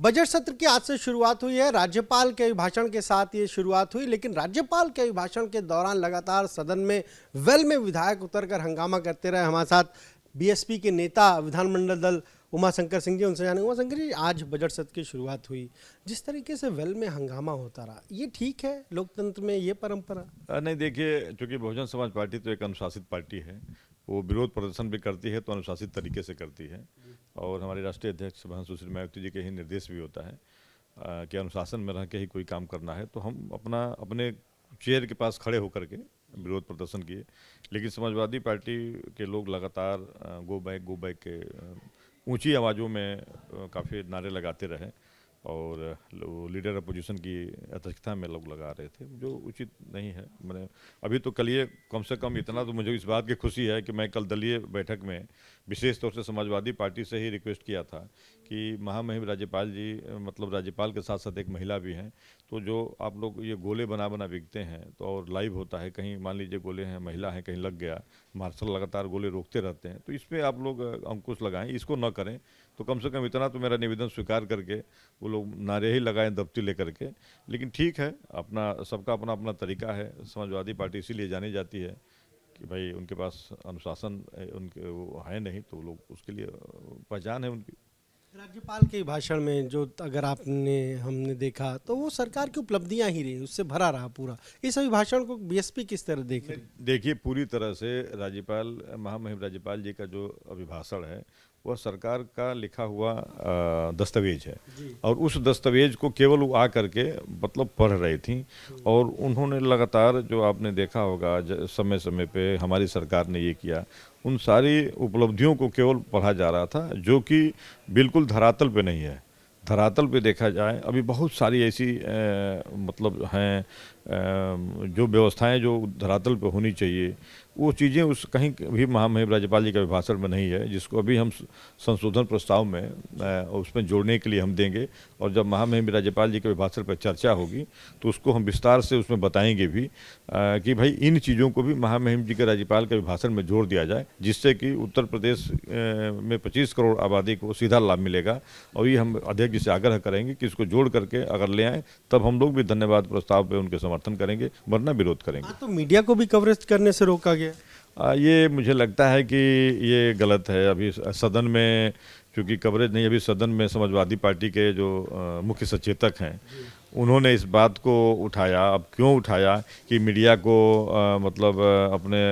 Budget सत्र की आज से शुरुआत हुई है। राज्यपाल के अभिभाषण के साथ ये शुरुआत हुई, लेकिन राज्यपाल के अभिभाषण के दौरान लगातार सदन में वेल में विधायक उतरकर हंगामा करते रहे। हमारे साथ बीएसपी के नेता विधानमंडल दल उमाशंकर सिंह जी, उनसे जानेंगे। उमाशंकर जी, आज बजट सत्र की शुरुआत हुई, जिस तरीके से वेल में हंगामा होता रहा, ये ठीक है लोकतंत्र में ये परंपरा? नहीं, देखिए, चूंकि बहुजन समाज पार्टी तो एक अनुशासित पार्टी है, वो विरोध प्रदर्शन भी करती है तो अनुशासित तरीके से करती है। और हमारे राष्ट्रीय अध्यक्ष बहन सुश्री मायावती जी के ही निर्देश भी होता है कि अनुशासन में रह के ही कोई काम करना है। तो हम अपने चेयर के पास खड़े होकर के विरोध प्रदर्शन किए, लेकिन समाजवादी पार्टी के लोग लगातार गो बैक के ऊंची आवाज़ों में काफ़ी नारे लगाते रहे और लीडर अपोजिशन की अध्यक्षता में लोग लगा रहे थे, जो उचित नहीं है। मैंने अभी तो कल ये कम से कम इतना तो मुझे इस बात की खुशी है कि मैं कल दलीय बैठक में विशेष तौर से समाजवादी पार्टी से ही रिक्वेस्ट किया था कि महामहिम राज्यपाल जी, मतलब राज्यपाल के साथ साथ एक महिला भी हैं, तो जो आप लोग ये गोले बना बिकते हैं तो और लाइव होता है, कहीं मान लीजिए गोले हैं, महिला है, कहीं लग गया, मार्शल लगातार गोले रोकते रहते हैं, तो इस पर आप लोग अंकुश लगाएं, इसको न करें। तो कम से कम इतना तो मेरा निवेदन स्वीकार करके वो लोग नारे ही लगाएं दफ्ती लेकर के। लेकिन ठीक है, सबका अपना तरीका है। समाजवादी पार्टी इसीलिए जानी जाती है कि भाई उनके पास अनुशासन उनके वो है नहीं, तो लोग उसके लिए पहचान है उनकी। राज्यपाल के भाषण में जो अगर हमने देखा तो वो सरकार की उपलब्धियां ही रही, उससे भरा रहा पूरा। इस अभिभाषण को बीएसपी किस तरह देख रही? देखिए, पूरी तरह से राज्यपाल महामहिम राज्यपाल जी का जो अभिभाषण है वह सरकार का लिखा हुआ दस्तावेज है, और उस दस्तावेज को केवल वो आ करके मतलब पढ़ रही थी। और उन्होंने लगातार, जो आपने देखा होगा, समय समय पे हमारी सरकार ने ये किया, उन सारी उपलब्धियों को केवल पढ़ा जा रहा था, जो कि बिल्कुल धरातल पे नहीं है। धरातल पे देखा जाए अभी बहुत सारी ऐसी मतलब हैं जो व्यवस्थाएं जो धरातल पे होनी चाहिए, वो चीज़ें उस कहीं भी महामहिम राज्यपाल जी के अभिभाषण में नहीं है, जिसको अभी हम संशोधन प्रस्ताव में उसमें जोड़ने के लिए हम देंगे। और जब महामहिम राज्यपाल जी के अभिभाषण पर चर्चा होगी तो उसको हम विस्तार से उसमें बताएंगे भी कि भाई इन चीज़ों को भी महामहिम जी के राज्यपाल के अभिभाषण में जोड़ दिया जाए, जिससे कि उत्तर प्रदेश में 25 करोड़ आबादी को सीधा लाभ मिलेगा। और ये हम अध्यक्ष जी से आग्रह करेंगे कि इसको जोड़ करके अगर ले आएँ, तब हम लोग भी धन्यवाद प्रस्ताव पर उनके समर्थन करेंगे, वरना विरोध करेंगे। तो मीडिया को भी कवरेज करने से रोका गया? ये मुझे लगता है कि ये गलत है। अभी सदन में चूँकि कवरेज नहीं, अभी सदन में समाजवादी पार्टी के जो मुख्य सचेतक हैं, उन्होंने इस बात को उठाया। अब क्यों उठाया कि मीडिया को मतलब अपने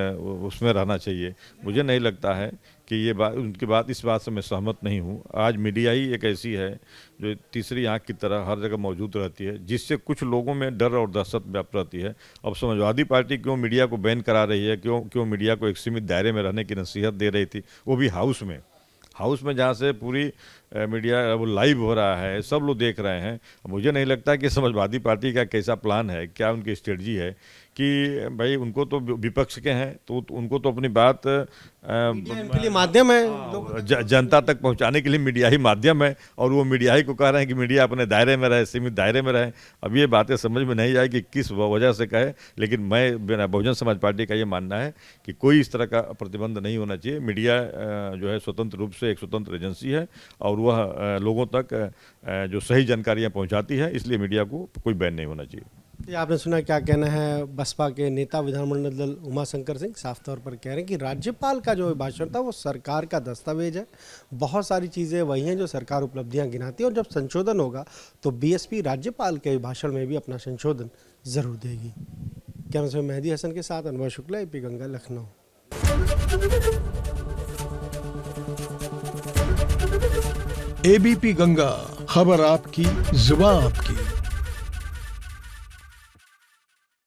उसमें रहना चाहिए, मुझे नहीं लगता है कि ये बात, उनकी बात, इस बात से मैं सहमत नहीं हूँ। आज मीडिया ही एक ऐसी है जो तीसरी आंख की तरह हर जगह मौजूद रहती है, जिससे कुछ लोगों में डर और दहशत व्याप्त रहती है। अब समाजवादी पार्टी क्यों मीडिया को बैन करा रही है, क्यों मीडिया को एक सीमित दायरे में रहने की नसीहत दे रही थी, वो भी हाउस में जहाँ से पूरी मीडिया वो लाइव हो रहा है, सब लोग देख रहे हैं। मुझे नहीं लगता कि समाजवादी पार्टी का कैसा प्लान है, क्या उनकी स्ट्रेटजी है कि भाई उनको तो विपक्ष के हैं, तो उनको तो अपनी बात उनके लिए माध्यम है, जनता तक पहुंचाने के लिए मीडिया ही माध्यम है, और वो मीडिया ही को कह रहे हैं कि मीडिया अपने दायरे में रहे, सीमित दायरे में रहे। अब ये बातें समझ में नहीं आई कि किस वजह से कहे, लेकिन मैं बहुजन समाज पार्टी का ये मानना है कि कोई इस तरह का प्रतिबंध नहीं होना चाहिए। मीडिया जो है स्वतंत्र रूप से एक स्वतंत्र एजेंसी है, और वह लोगों तक जो सही जानकारियाँ पहुँचाती है, इसलिए मीडिया को कोई बैन नहीं होना चाहिए। तो आपने सुना क्या कहना है बसपा के नेता विधानमंडल दल उमाशंकर सिंह। साफ तौर पर कह रहे हैं कि राज्यपाल का जो भाषण था वो सरकार का दस्तावेज है, बहुत सारी चीज़ें वही हैं जो सरकार उपलब्धियां गिनाती है, और जब संशोधन होगा तो बीएसपी राज्यपाल के भाषण में भी अपना संशोधन जरूर देगी। कैमरा मैन मेहदी हसन के साथ अनुभव शुक्ला, एपी गंगा, लखनऊ। एबीपी गंगा, खबर आपकी, जुबान आपकी।